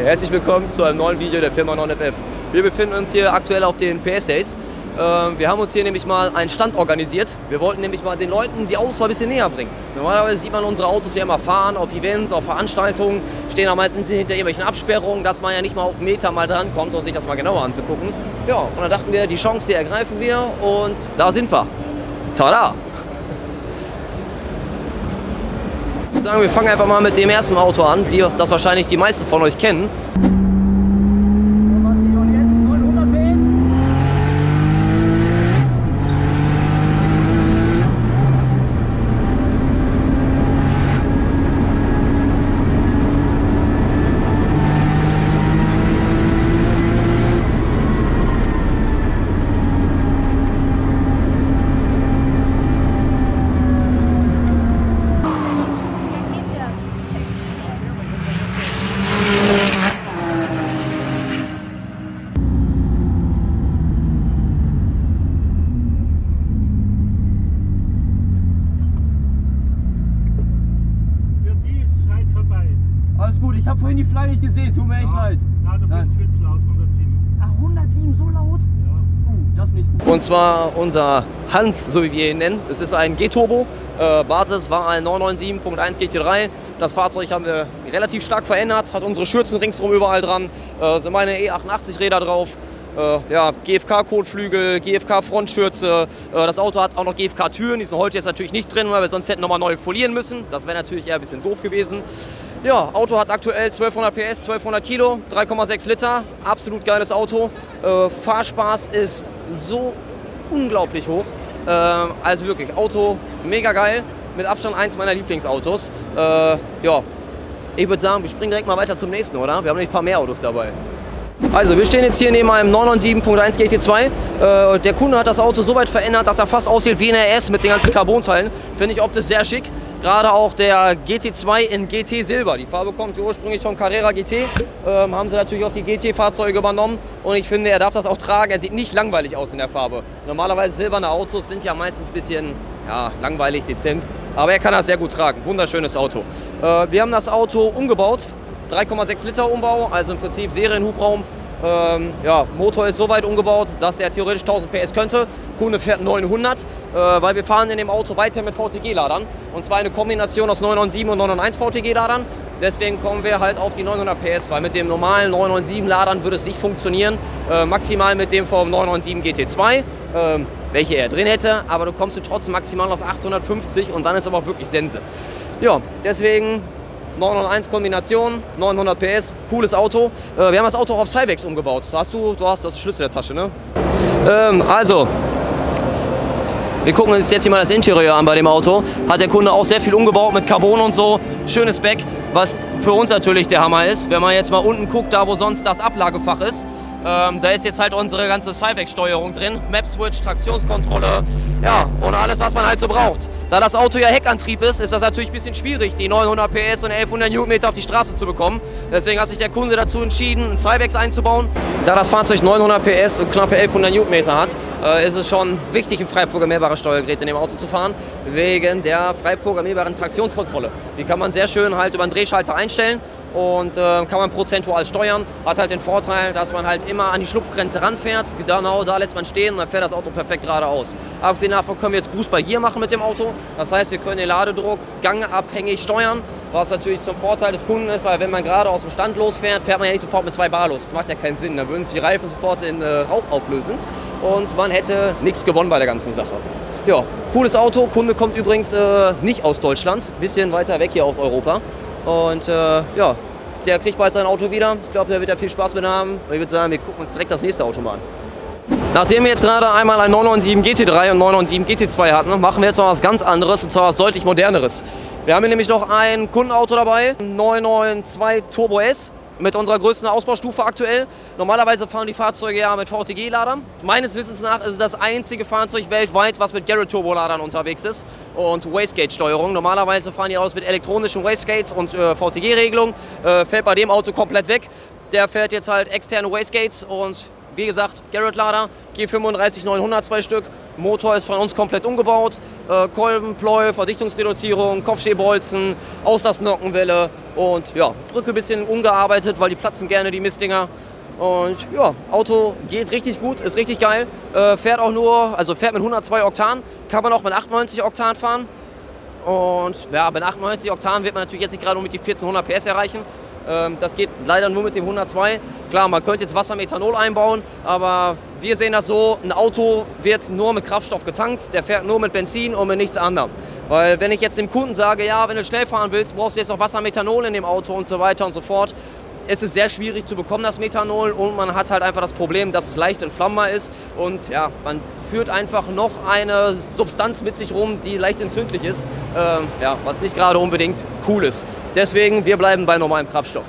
Herzlich willkommen zu einem neuen Video der Firma NonFF. Wir befinden uns hier aktuell auf den PS Days. Wir haben uns hier nämlich mal einen Stand organisiert. Wir wollten nämlich mal den Leuten die Autos mal ein bisschen näher bringen. Normalerweise sieht man unsere Autos ja immer fahren, auf Events, auf Veranstaltungen, stehen da meistens hinter irgendwelchen Absperrungen, dass man ja nicht mal auf Meter mal dran kommt und sich das mal genauer anzugucken. Ja, und dann dachten wir, die Chance, die ergreifen wir und da sind wir. Tada! Ich würde sagen, wir fangen einfach mal mit dem ersten Auto an, das wahrscheinlich die meisten von euch kennen. Alles gut, ich habe vorhin die Flagge nicht gesehen, tut mir echt leid. Ja, du bist viel zu laut, 107. Ach, 107, so laut? Ja. Das nicht gut. Und zwar unser Hans, so wie wir ihn nennen. Es ist ein G-Turbo. Basis war ein 997.1 GT3. Das Fahrzeug haben wir relativ stark verändert, hat unsere Schürzen ringsherum überall dran, sind meine E88 Räder drauf. Ja, GFK-Kotflügel, GFK-Frontschürze. Das Auto hat auch noch GFK-Türen, die sind heute jetzt natürlich nicht drin, weil wir sonst hätten nochmal neu folieren müssen. Das wäre natürlich eher ein bisschen doof gewesen. Ja, Auto hat aktuell 1200 PS, 1200 Kilo, 3,6 Liter. Absolut geiles Auto. Fahrspaß ist so unglaublich hoch. Also wirklich, Auto mega geil. Mit Abstand eins meiner Lieblingsautos. Ja, ich würde sagen, wir springen direkt mal weiter zum nächsten, oder? Wir haben nämlich ein paar mehr Autos dabei. Also wir stehen jetzt hier neben einem 997.1 GT2. Der Kunde hat das Auto so weit verändert, dass er fast aussieht wie ein RS mit den ganzen Carbon-Teilen. Finde ich optisch sehr schick. Gerade auch der GT2 in GT Silber. Die Farbe kommt ursprünglich vom Carrera GT. Haben sie natürlich auch die GT-Fahrzeuge übernommen. Und ich finde, er darf das auch tragen. Er sieht nicht langweilig aus in der Farbe. Normalerweise silberne Autos sind ja meistens ein bisschen langweilig, dezent. Aber er kann das sehr gut tragen. Wunderschönes Auto. Wir haben das Auto umgebaut. 3,6 Liter Umbau, also im Prinzip Serienhubraum. Ja, Motor ist so weit umgebaut, dass er theoretisch 1000 PS könnte. Kunde fährt 900, weil wir fahren in dem Auto weiter mit VTG-Ladern. Und zwar eine Kombination aus 997 und 991 VTG-Ladern. Deswegen kommen wir halt auf die 900 PS, weil mit dem normalen 997-Ladern würde es nicht funktionieren. Maximal mit dem vom 997 GT2, welche er drin hätte. Aber du kommst trotzdem maximal auf 850 und dann ist aber auch wirklich Sense. Ja, deswegen 901 Kombination, 900 PS, cooles Auto. Wir haben das Auto auch auf Cyvex umgebaut. Du hast das Schlüssel in der Tasche, ne? Also, wir gucken uns jetzt hier mal das Interieur an bei dem Auto. Hat der Kunde auch sehr viel umgebaut mit Carbon und so. Schönes Back, was für uns natürlich der Hammer ist. Wenn man jetzt mal unten guckt, da wo sonst das Ablagefach ist, da ist jetzt halt unsere ganze Cyvex-Steuerung drin. Map-Switch, Traktionskontrolle, ja, und alles, was man halt so braucht. Da das Auto ja Heckantrieb ist, ist das natürlich ein bisschen schwierig, die 900 PS und 1100 Newtonmeter auf die Straße zu bekommen. Deswegen hat sich der Kunde dazu entschieden, ein Cyvex einzubauen. Da das Fahrzeug 900 PS und knappe 1100 Newtonmeter hat, ist es schon wichtig, ein frei programmierbares Steuergerät in dem Auto zu fahren, wegen der frei programmierbaren Traktionskontrolle. Die kann man sehr schön halt über einen Drehschalter einstellen. Und kann man prozentual steuern. Hat halt den Vorteil, dass man halt immer an die Schlupfgrenze ranfährt. Genau da lässt man stehen und dann fährt das Auto perfekt geradeaus. Abgesehen davon können wir jetzt Boost bei hier machen mit dem Auto. Das heißt, wir können den Ladedruck gangabhängig steuern, was natürlich zum Vorteil des Kunden ist, weil wenn man gerade aus dem Stand losfährt, fährt man ja nicht sofort mit 2 Bar los. Das macht ja keinen Sinn. Da würden sich die Reifen sofort in Rauch auflösen und man hätte nichts gewonnen bei der ganzen Sache. Ja, cooles Auto. Kunde kommt übrigens nicht aus Deutschland, bisschen weiter weg hier aus Europa. Und ja, der kriegt bald sein Auto wieder. Ich glaube, der wird ja viel Spaß mit haben. Ich würde sagen, wir gucken uns direkt das nächste Auto mal an. Nachdem wir jetzt gerade einmal ein 997 GT3 und 997 GT2 hatten, machen wir jetzt mal was ganz anderes, und zwar was deutlich moderneres. Wir haben hier nämlich noch ein Kundenauto dabei, 992 Turbo S. Mit unserer größten Ausbaustufe aktuell. Normalerweise fahren die Fahrzeuge ja mit VTG-Ladern. Meines Wissens nach ist es das einzige Fahrzeug weltweit, was mit Garrett-Turbo-Ladern unterwegs ist und Wastegate-Steuerung. Normalerweise fahren die Autos mit elektronischen Wastegates und VTG-Regelung. Fällt bei dem Auto komplett weg. Der fährt jetzt halt externe Wastegates und wie gesagt, Garrett-Lader, G35 900 2 Stück. Motor ist von uns komplett umgebaut. Kolben, Pleu, Verdichtungsreduzierung, Kopfstehbolzen, Auslassnockenwelle und ja, Brücke ein bisschen umgearbeitet, weil die platzen gerne, die Mistdinger. Und ja, Auto geht richtig gut, ist richtig geil. Fährt auch nur, also fährt mit 102 Oktan, kann man auch mit 98 Oktan fahren. Und ja, bei 98 Oktan wird man natürlich jetzt nicht gerade mit die 1400 PS erreichen. Das geht leider nur mit dem 102. Klar, man könnte jetzt Wassermethanol einbauen, aber wir sehen das so, ein Auto wird nur mit Kraftstoff getankt, der fährt nur mit Benzin und mit nichts anderem. Weil wenn ich jetzt dem Kunden sage, ja, wenn du schnell fahren willst, brauchst du jetzt noch Wassermethanol in dem Auto und so weiter und so fort. Es ist sehr schwierig zu bekommen, das Methanol, und man hat halt einfach das Problem, dass es leicht entflammbar ist und ja, man führt einfach noch eine Substanz mit sich rum, die leicht entzündlich ist, ja, was nicht gerade unbedingt cool ist. Deswegen, wir bleiben bei normalem Kraftstoff.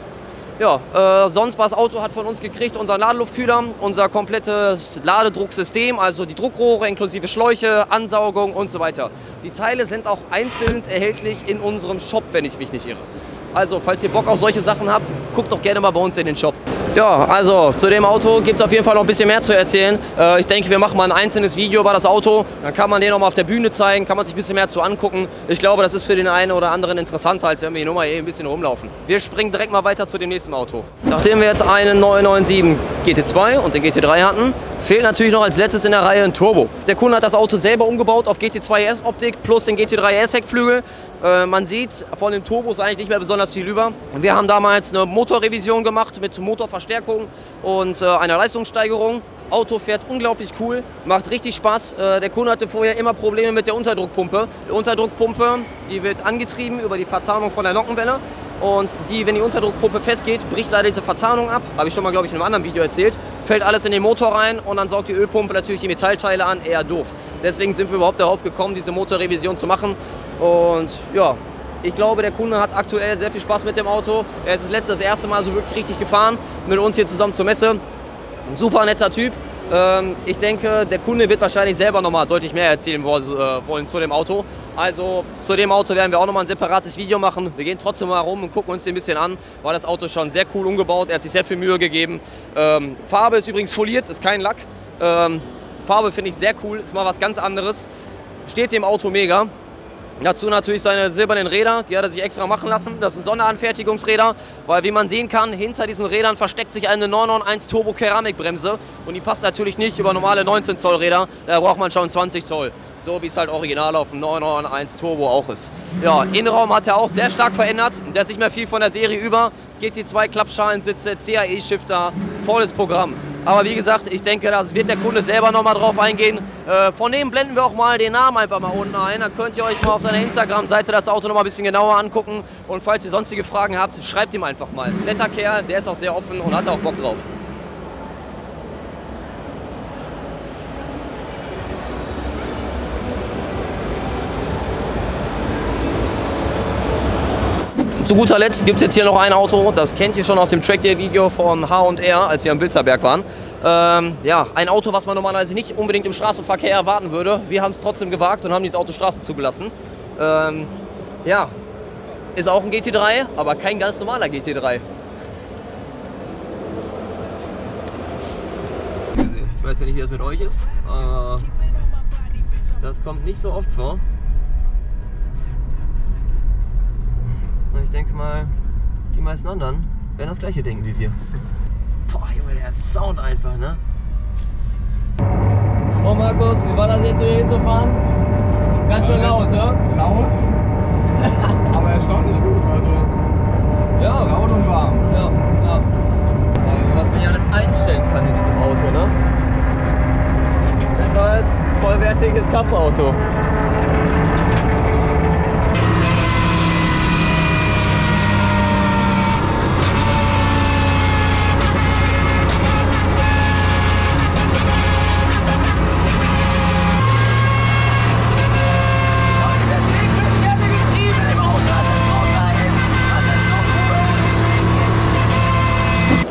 Ja, sonst was Auto hat von uns gekriegt, unseren Ladeluftkühler, unser komplettes Ladedrucksystem, also die Druckrohre inklusive Schläuche, Ansaugung und so weiter. Die Teile sind auch einzeln erhältlich in unserem Shop, wenn ich mich nicht irre. Also, falls ihr Bock auf solche Sachen habt, guckt doch gerne mal bei uns in den Shop. Ja, also zu dem Auto gibt es auf jeden Fall noch ein bisschen mehr zu erzählen. Ich denke, wir machen mal ein einzelnes Video über das Auto. Dann kann man den noch mal auf der Bühne zeigen, kann man sich ein bisschen mehr zu angucken. Ich glaube, das ist für den einen oder anderen interessanter, als wenn wir hier nur mal ein bisschen rumlaufen. Wir springen direkt mal weiter zu dem nächsten Auto. Nachdem wir jetzt einen 997 GT2 und den GT3 hatten, fehlt natürlich noch als letztes in der Reihe ein Turbo. Der Kunde hat das Auto selber umgebaut auf GT2 Optik plus den GT3 S-Heckflügel. Man sieht von den Turbos eigentlich nicht mehr besonders viel über. Wir haben damals eine Motorrevision gemacht mit Motorverstärkung und einer Leistungssteigerung. Auto fährt unglaublich cool, macht richtig Spaß. Der Kunde hatte vorher immer Probleme mit der Unterdruckpumpe. Die Unterdruckpumpe, die wird angetrieben über die Verzahnung von der Nockenwelle. Und wenn die Unterdruckpumpe festgeht, bricht leider diese Verzahnung ab. Habe ich schon mal, glaube ich, in einem anderen Video erzählt. Fällt alles in den Motor rein und dann saugt die Ölpumpe natürlich die Metallteile an. Eher doof. Deswegen sind wir überhaupt darauf gekommen, diese Motorrevision zu machen. Und ja, ich glaube, der Kunde hat aktuell sehr viel Spaß mit dem Auto. Er ist das erste Mal so wirklich richtig gefahren. Mit uns hier zusammen zur Messe. Ein super netter Typ. Ich denke, der Kunde wird wahrscheinlich selber nochmal deutlich mehr erzählen wollen zu dem Auto. Also zu dem Auto werden wir auch nochmal ein separates Video machen. Wir gehen trotzdem mal rum und gucken uns den ein bisschen an, weil das Auto schon sehr cool umgebaut. Er hat sich sehr viel Mühe gegeben. Farbe ist übrigens foliert, ist kein Lack. Farbe finde ich sehr cool, ist mal was ganz anderes. Steht dem Auto mega. Dazu natürlich seine silbernen Räder, die hat er sich extra machen lassen. Das sind Sonderanfertigungsräder, weil wie man sehen kann, hinter diesen Rädern versteckt sich eine 991 Turbo Keramikbremse und die passt natürlich nicht über normale 19 Zoll Räder, da braucht man schon 20 Zoll. So wie es halt original auf dem 991 Turbo auch ist. Ja, Innenraum hat er auch sehr stark verändert. Da ist nicht mehr viel von der Serie über. GT2 Klappschalensitze, CAE-Shifter, volles Programm. Aber wie gesagt, ich denke, das wird der Kunde selber nochmal drauf eingehen. Von dem blenden wir auch mal den Namen einfach mal unten ein. Dann könnt ihr euch mal auf seiner Instagram-Seite das Auto nochmal ein bisschen genauer angucken. Und falls ihr sonstige Fragen habt, schreibt ihm einfach mal. Netter Kerl, der ist auch sehr offen und hat auch Bock drauf. Zu guter Letzt gibt es jetzt hier noch ein Auto, das kennt ihr schon aus dem Trackday-Video von H&R, als wir am Bilzerberg waren. Ja, ein Auto, was man normalerweise nicht unbedingt im Straßenverkehr erwarten würde. Wir haben es trotzdem gewagt und haben dieses Auto Straße zugelassen. Ja, ist auch ein GT3, aber kein ganz normaler GT3. Ich weiß ja nicht, wie das mit euch ist, aber das kommt nicht so oft vor. Ich denke mal, die meisten anderen werden das gleiche denken wie wir. Boah, Junge, der Sound einfach, ne? Oh Markus, wie war das jetzt hier hinzufahren? Ganz schön laut, ja? Laut, aber erstaunlich gut, also ja. Laut und warm. Ja, ja. Was man ja alles einstellen kann in diesem Auto, ne? Das ist halt vollwertiges Cup-Auto.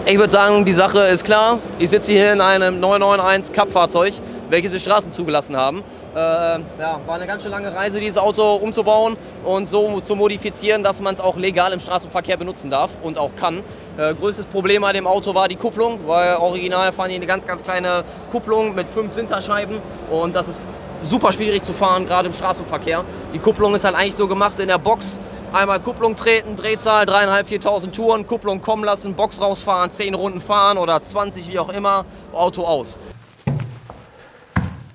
Ich würde sagen, die Sache ist klar. Ich sitze hier in einem 991 Cup-Fahrzeug welches wir Straßen zugelassen haben. Ja, war eine ganz schön lange Reise, dieses Auto umzubauen und so zu modifizieren, dass man es auch legal im Straßenverkehr benutzen darf und auch kann. Größtes Problem bei dem Auto war die Kupplung, weil original fahren hier eine ganz, ganz kleine Kupplung mit 5 Sinterscheiben und das ist super schwierig zu fahren, gerade im Straßenverkehr. Die Kupplung ist halt eigentlich nur gemacht in der Box. Einmal Kupplung treten, Drehzahl 3.500, 4.000 Touren, Kupplung kommen lassen, Box rausfahren, 10 Runden fahren oder 20, wie auch immer, Auto aus.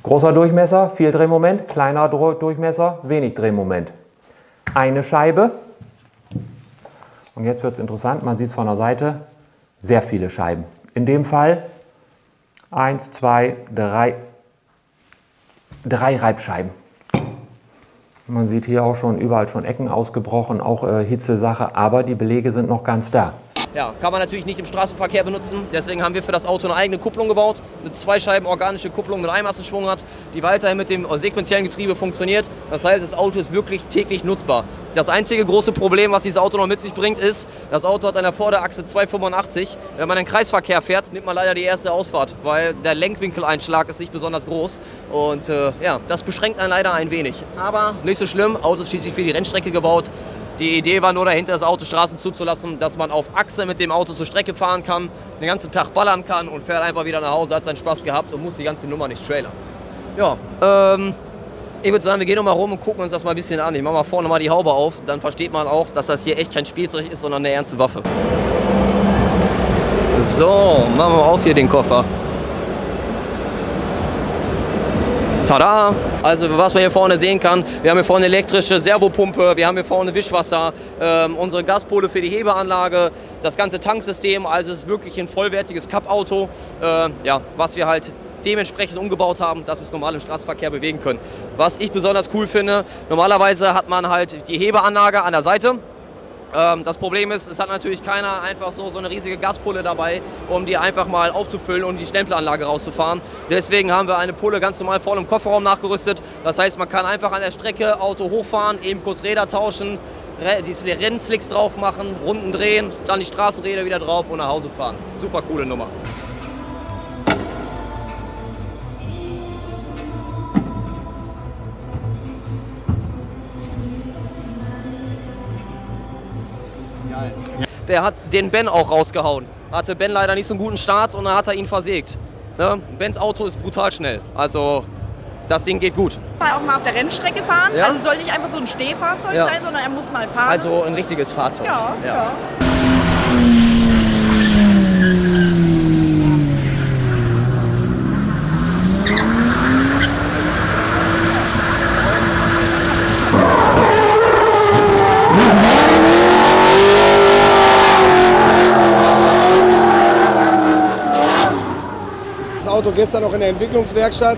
Großer Durchmesser, viel Drehmoment, kleiner Durchmesser, wenig Drehmoment. Eine Scheibe. Und jetzt wird es interessant, man sieht es von der Seite, sehr viele Scheiben. In dem Fall 1, 2, 3 Reibscheiben. Man sieht hier auch schon überall schon Ecken ausgebrochen, auch Hitzesache, aber die Belege sind noch ganz da. Ja, kann man natürlich nicht im Straßenverkehr benutzen. Deswegen haben wir für das Auto eine eigene Kupplung gebaut. Eine 2 Scheiben organische Kupplung mit Einmassenschwung hat, die weiterhin mit dem sequenziellen Getriebe funktioniert. Das heißt, das Auto ist wirklich täglich nutzbar. Das einzige große Problem, was dieses Auto noch mit sich bringt, ist, das Auto hat an der Vorderachse 2,85. Wenn man in den Kreisverkehr fährt, nimmt man leider die erste Ausfahrt, weil der Lenkwinkeleinschlag ist nicht besonders groß. Und ja, das beschränkt einen leider ein wenig. Aber nicht so schlimm, Auto ist schließlich für die Rennstrecke gebaut. Die Idee war nur dahinter, das Auto Straßen zuzulassen, dass man auf Achse mit dem Auto zur Strecke fahren kann, den ganzen Tag ballern kann und fährt einfach wieder nach Hause, hat seinen Spaß gehabt und muss die ganze Nummer nicht trailern. Ja, ich würde sagen, wir gehen noch mal rum und gucken uns das mal ein bisschen an. Ich mache mal vorne mal die Haube auf, dann versteht man auch, dass das hier echt kein Spielzeug ist, sondern eine ernste Waffe. So, machen wir auf hier den Koffer. Tada! Also was man hier vorne sehen kann, wir haben hier vorne eine elektrische Servopumpe, wir haben hier vorne Wischwasser, unsere Gaspole für die Hebeanlage, das ganze Tanksystem, also es ist wirklich ein vollwertiges Cup-Auto, ja, was wir halt dementsprechend umgebaut haben, dass wir es normal im Straßenverkehr bewegen können. Was ich besonders cool finde, normalerweise hat man halt die Hebeanlage an der Seite. Das Problem ist, es hat natürlich keiner einfach so eine riesige Gaspulle dabei, um die einfach mal aufzufüllen und die Stempelanlage rauszufahren. Deswegen haben wir eine Pulle ganz normal vorne im Kofferraum nachgerüstet. Das heißt, man kann einfach an der Strecke Auto hochfahren, eben kurz Räder tauschen, die Rennslicks drauf machen, Runden drehen, dann die Straßenräder wieder drauf und nach Hause fahren. Super coole Nummer. Der hat den Ben auch rausgehauen. Hatte Ben leider nicht so einen guten Start und dann hat er ihn versägt. Ne? Bens Auto ist brutal schnell. Also das Ding geht gut. Auch mal auf der Rennstrecke fahren. Ja? Also soll nicht einfach so ein Stehfahrzeug sein, sondern er muss mal fahren. Also ein richtiges Fahrzeug. Ja. Das Auto gestern noch in der Entwicklungswerkstatt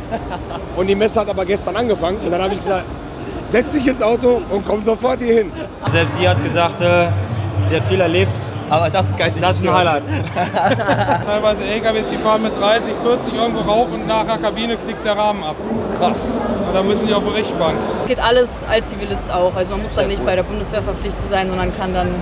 und die Messe hat aber gestern angefangen. Und dann habe ich gesagt, setz dich ins Auto und komm sofort hier hin. Selbst sie hat gesagt, sie hat viel erlebt. Aber das ist geistig. Das ist ein Highlight. Teilweise LKWs, die fahren mit 30, 40 irgendwo rauf und nach der Kabine knickt der Rahmen ab. Krass. Und da müssen die auf die Richtbank. Geht alles als Zivilist auch. Also man muss dann nicht bei der Bundeswehr verpflichtet sein, sondern kann dann